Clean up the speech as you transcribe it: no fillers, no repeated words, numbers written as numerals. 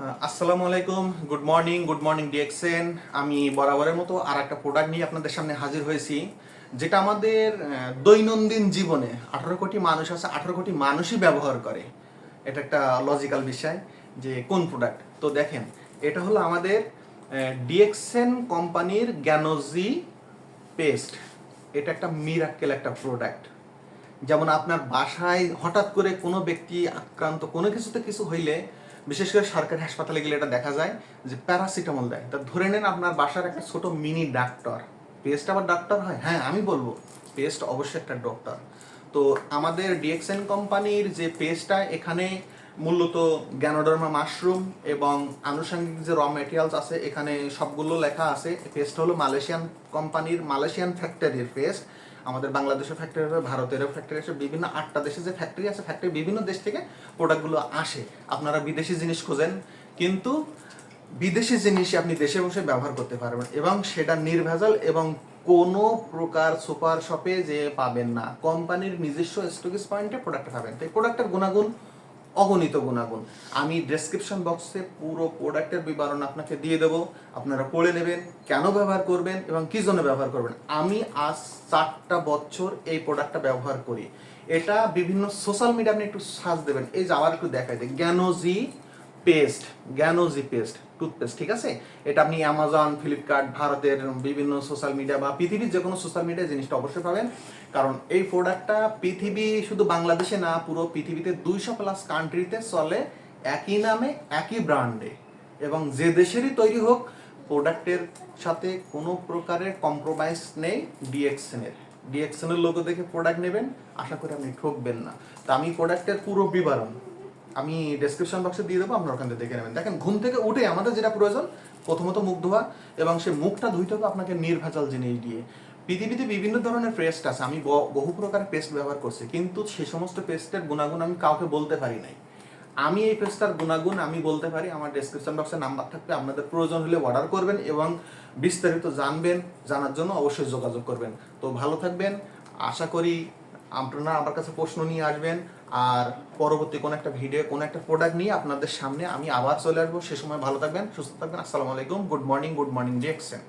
আসসালামু আলাইকুম, good morning DXN. আমি বরাবরের মতো আর একটা প্রোডাক্ট নিয়ে আপনাদের সামনে হাজির হয়েছি, যেটা আমাদের দৈনন্দিন জীবনে 18 কোটি মানুষ আছে, 18 কোটি মানুষই ব্যবহার করে। এটা একটা লজিক্যাল বিষয় যে কোন প্রোডাক্ট। তো দেখেন, এটা হলো আমাদের ডিএক্সএন কোম্পানির গ্যানোজি পেস্ট। এটা একটা মিরাক্কেল একটা প্রোডাক্ট। যেমন আপনার বাসায় হঠাৎ করে কোনো ব্যক্তি আক্রান্ত কোনো কিছুতে কিছু হইলে, বিশেষ করে সরকারি হাসপাতালে গেলে এটা দেখা যায় যে প্যারাসিটামল দেয়। তা ধরে নেন আপনার বাসার একটা ছোট মিনি ডাক্তার, পেস্ট আবার ডাক্তার হয়? হ্যাঁ, আমি বলবো পেস্ট অবশ্যই একটা ডক্টর। তো আমাদের ডিএক্সএন কোম্পানির যে পেস্টটা, এখানে মূলত গ্যানোডার্মা মাশরুম এবং আনুষঙ্গিক যে র মেটেরিয়ালস আছে এখানে সবগুলো লেখা আছে। পেস্ট হলো মালয়েশিয়ান কোম্পানির, মালয়েশিয়ান ফ্যাক্টরির পেস্ট। আমাদের বাংলাদেশের ফ্যাক্টরি হবে, ভারতেরও ফ্যাক্টরি আছে, বিভিন্ন 8টা দেশে যে ফ্যাক্টরি আছে, ফ্যাক্টরি বিভিন্ন দেশ থেকে প্রোডাক্টগুলো আসে। আপনারা বিদেশি জিনিস খোঁজেন, কিন্তু বিদেশি জিনিসই আপনি দেশে বসে ব্যবহার করতে পারবেন এবং সেটা নির্ভেজাল এবং কোনো প্রকার সুপার শপে যে পাবেন না। কোম্পানির নিজস্ব স্টকেজ পয়েন্টে প্রোডাক্ট পাবেন। তো এই প্রোডাক্টের গুণাগুণ অগণিত গুণাগুণ। আমি ডেসক্রিপশন বক্সে পুরো প্রোডাক্টের বিবরণ আপনাকে দিয়ে দেবো, আপনারা পড়ে নেবেন, কেন ব্যবহার করবেন এবং কী জন্য ব্যবহার করবেন। আমি আজ 4টা বছর এই প্রোডাক্টটা ব্যবহার করি। এটা বিভিন্ন সোশ্যাল মিডিয়া আপনি একটু সার্চ দেবেন, এই যে আবার একটু দেখাই দেয় Ganozhi paste, Ganozhi paste toothpaste, ঠিক আছে? এটা আপনি অ্যামাজন, ফ্লিপকার্ট, ভারতের বিভিন্ন সোশ্যাল মিডিয়া বা পৃথিবীর যে কোনো সোশ্যাল মিডিয়ায় জিনিসটা অবশ্যই পাবেন। কারণ এই প্রোডাক্টটা পৃথিবী, শুধু বাংলাদেশে না, পুরো পৃথিবীতে 200+ কান্ট্রিতে চলে একই নামে, একই ব্র্যান্ডে। এবং যে দেশেরই তৈরি হোক, প্রোডাক্টের সাথে কোনো প্রকারের কম্প্রোমাইজ নেই। ডিএক্সএনের লোগো দেখে প্রোডাক্ট নেবেন, আশা করি আপনি ঠকবেন না। তা আমি প্রোডাক্টের পুরো বিবরণ আমি ডেসক্রিপশন বক্সে দিয়ে দেবো, আপনারা ওখান থেকে দেখে নেবেন। দেখেন, ঘুম থেকে উঠে আমাদের যেটা প্রয়োজন, প্রথমত মুখ ধোয়া, এবং সে মুখটা ধুইতে হবে আপনাকে নির্ভেজাল জিনিস দিয়ে। পৃথিবীতে বিভিন্ন ধরনের পেস্ট আছে, আমি বহু প্রকারের পেস্ট ব্যবহার করছি, কিন্তু সে সমস্ত পেস্টের গুণাগুণ আমি কাউকে বলতে পারি নাই। আমি এই পেস্টটার গুণাগুণ আমি বলতে পারি। আমার ডেসক্রিপশন বক্সে নাম্বার থাকবে, আপনাদের প্রয়োজন হলে অর্ডার করবেন এবং বিস্তারিত জানার জন্য অবশ্যই যোগাযোগ করবেন। তো ভালো থাকবেন, আশা করি আপনারা আমার কাছে প্রশ্ন নিয়ে আসবেন, আর পরবর্তী কোনো একটা ভিডিও, কোনো একটা প্রোডাক্ট নিয়ে আপনাদের সামনে আমি আবার চলে আসবো। সে সময় ভালো থাকবেন, সুস্থ থাকবেন। আসসালামু আলাইকুম, গুড মর্নিং ডিএক্সএন।